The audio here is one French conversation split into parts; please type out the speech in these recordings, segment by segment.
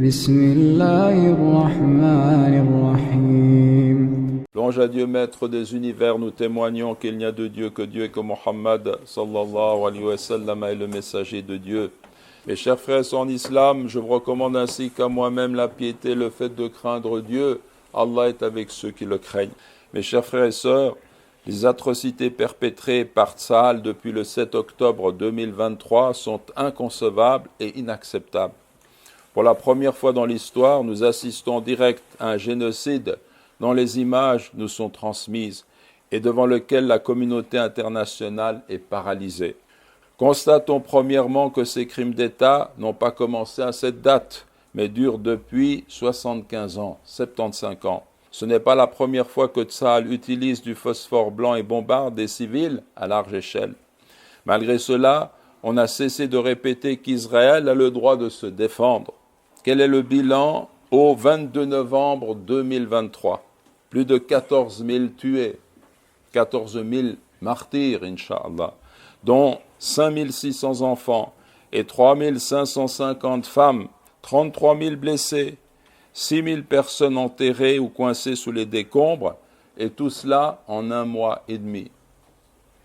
بسم الله الرحمن الرحيم. Louange à Dieu, maître des univers, nous témoignons qu'il n'y a de Dieu que Dieu et que Mohammed sallallahu alayhi wa sallam est le messager de Dieu. Mes chers frères en islam, je vous recommande ainsi qu'à moi-même la piété, le fait de craindre Dieu. Allah est avec ceux qui le craignent. Mes chers frères et sœurs, les atrocités perpétrées par Tsahal depuis le 7 octobre 2023 sont inconcevables et inacceptables. Pour la première fois dans l'histoire, nous assistons en direct à un génocide dont les images nous sont transmises et devant lequel la communauté internationale est paralysée. Constatons premièrement que ces crimes d'État n'ont pas commencé à cette date, mais durent depuis 75 ans, 75 ans. Ce n'est pas la première fois que Tsahal utilise du phosphore blanc et bombarde des civils à large échelle. Malgré cela, on a cessé de répéter qu'Israël a le droit de se défendre. Quel est le bilan au 22 novembre 2023 ? Plus de 14 000 tués, 14 000 martyrs, Inch'Allah, dont 5 600 enfants et 3 550 femmes, 33 000 blessés, 6 000 personnes enterrées ou coincées sous les décombres, et tout cela en 1 mois et demi.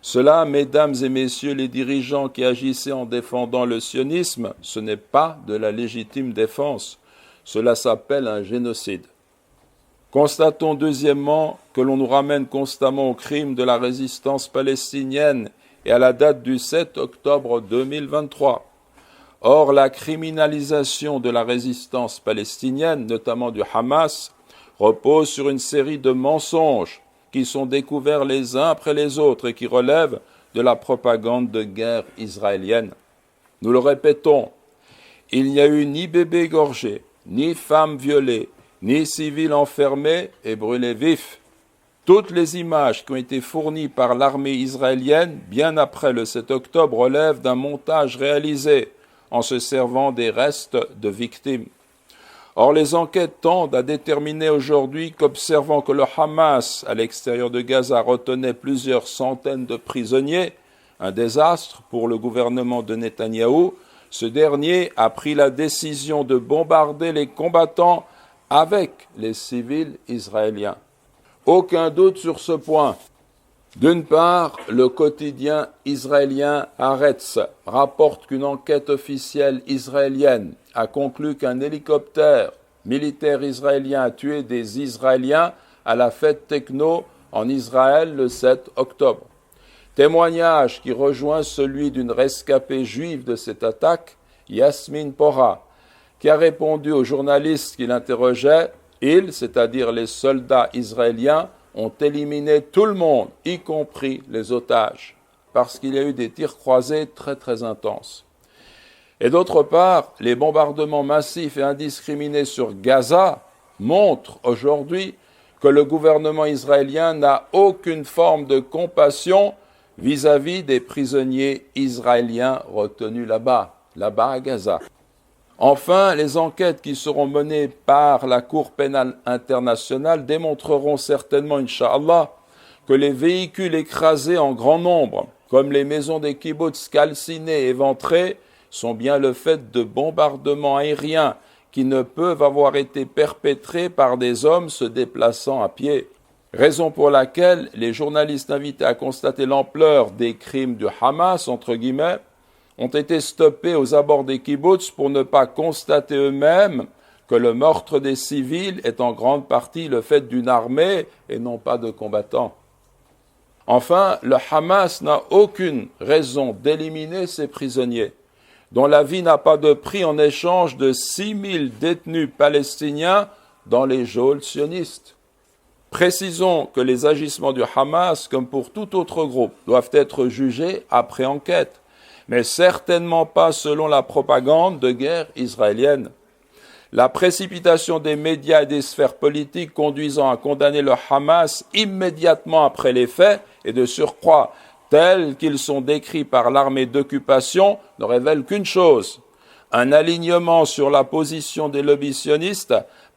Cela, mesdames et messieurs les dirigeants qui agissaient en défendant le sionisme, ce n'est pas de la légitime défense, cela s'appelle un génocide. Constatons deuxièmement que l'on nous ramène constamment au crime de la résistance palestinienne et à la date du 7 octobre 2023. Or, la criminalisation de la résistance palestinienne, notamment du Hamas, repose sur une série de mensonges qui sont découverts les uns après les autres et qui relèvent de la propagande de guerre israélienne. Nous le répétons, il n'y a eu ni bébé égorgé, ni femme violée, ni civils enfermés et brûlés vifs. Toutes les images qui ont été fournies par l'armée israélienne bien après le 7 octobre relèvent d'un montage réalisé en se servant des restes de victimes. Or, les enquêtes tendent à déterminer aujourd'hui qu'observant que le Hamas, à l'extérieur de Gaza, retenait plusieurs centaines de prisonniers, un désastre pour le gouvernement de Netanyahou, ce dernier a pris la décision de bombarder les combattants avec les civils israéliens. Aucun doute sur ce point. D'une part, le quotidien israélien Haaretz rapporte qu'une enquête officielle israélienne a conclu qu'un hélicoptère militaire israélien a tué des Israéliens à la fête techno en Israël le 7 octobre. Témoignage qui rejoint celui d'une rescapée juive de cette attaque, Yasmin Pora, qui a répondu aux journalistes qui l'interrogeaient. Ils, c'est-à-dire les soldats israéliens, ont éliminé tout le monde, y compris les otages, parce qu'il y a eu des tirs croisés très très intenses. Et d'autre part, les bombardements massifs et indiscriminés sur Gaza montrent aujourd'hui que le gouvernement israélien n'a aucune forme de compassion vis-à-vis des prisonniers israéliens retenus là-bas à Gaza. Enfin, les enquêtes qui seront menées par la Cour pénale internationale démontreront certainement, Inch'Allah, que les véhicules écrasés en grand nombre, comme les maisons des kibboutz calcinées et éventrées, sont bien le fait de bombardements aériens qui ne peuvent avoir été perpétrés par des hommes se déplaçant à pied. Raison pour laquelle les journalistes invités à constater l'ampleur des crimes du Hamas, entre guillemets, ont été stoppés aux abords des kibboutz pour ne pas constater eux-mêmes que le meurtre des civils est en grande partie le fait d'une armée et non pas de combattants. Enfin, le Hamas n'a aucune raison d'éliminer ses prisonniers, dont la vie n'a pas de prix en échange de 6 000 détenus palestiniens dans les geôles sionistes. Précisons que les agissements du Hamas, comme pour tout autre groupe, doivent être jugés après enquête, mais certainement pas selon la propagande de guerre israélienne. La précipitation des médias et des sphères politiques conduisant à condamner le Hamas immédiatement après les faits et de surcroît tels qu'ils sont décrits par l'armée d'occupation ne révèle qu'une chose, un alignement sur la position des lobbies sionistes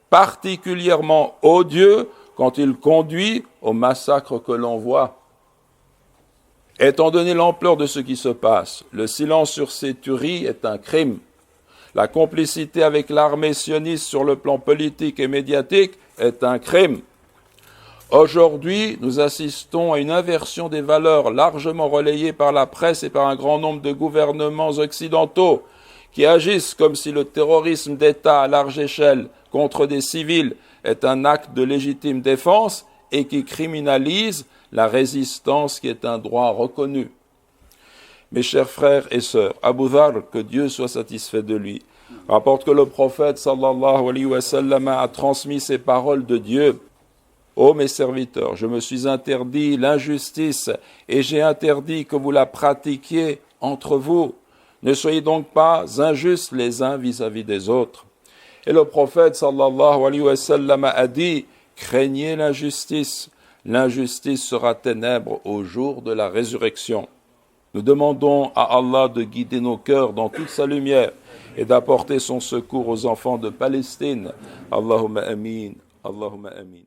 particulièrement odieux quand il conduit au massacre que l'on voit. Étant donné l'ampleur de ce qui se passe, le silence sur ces tueries est un crime. La complicité avec l'armée sioniste sur le plan politique et médiatique est un crime. Aujourd'hui, nous assistons à une inversion des valeurs largement relayée par la presse et par un grand nombre de gouvernements occidentaux qui agissent comme si le terrorisme d'État à large échelle contre des civils est un acte de légitime défense et qui criminalise la résistance qui est un droit reconnu. Mes chers frères et sœurs, Abu Dharr, que Dieu soit satisfait de lui, rapporte que le prophète sallallahu alayhi wa sallam a transmis ces paroles de Dieu. Ô mes serviteurs, je me suis interdit l'injustice et j'ai interdit que vous la pratiquiez entre vous. Ne soyez donc pas injustes les uns vis-à-vis des autres. Et le prophète sallallahu alayhi wa sallam a dit, craignez l'injustice. L'injustice sera ténèbre au jour de la résurrection. Nous demandons à Allah de guider nos cœurs dans toute sa lumière et d'apporter son secours aux enfants de Palestine. Allahumma amin, Allahumma amin.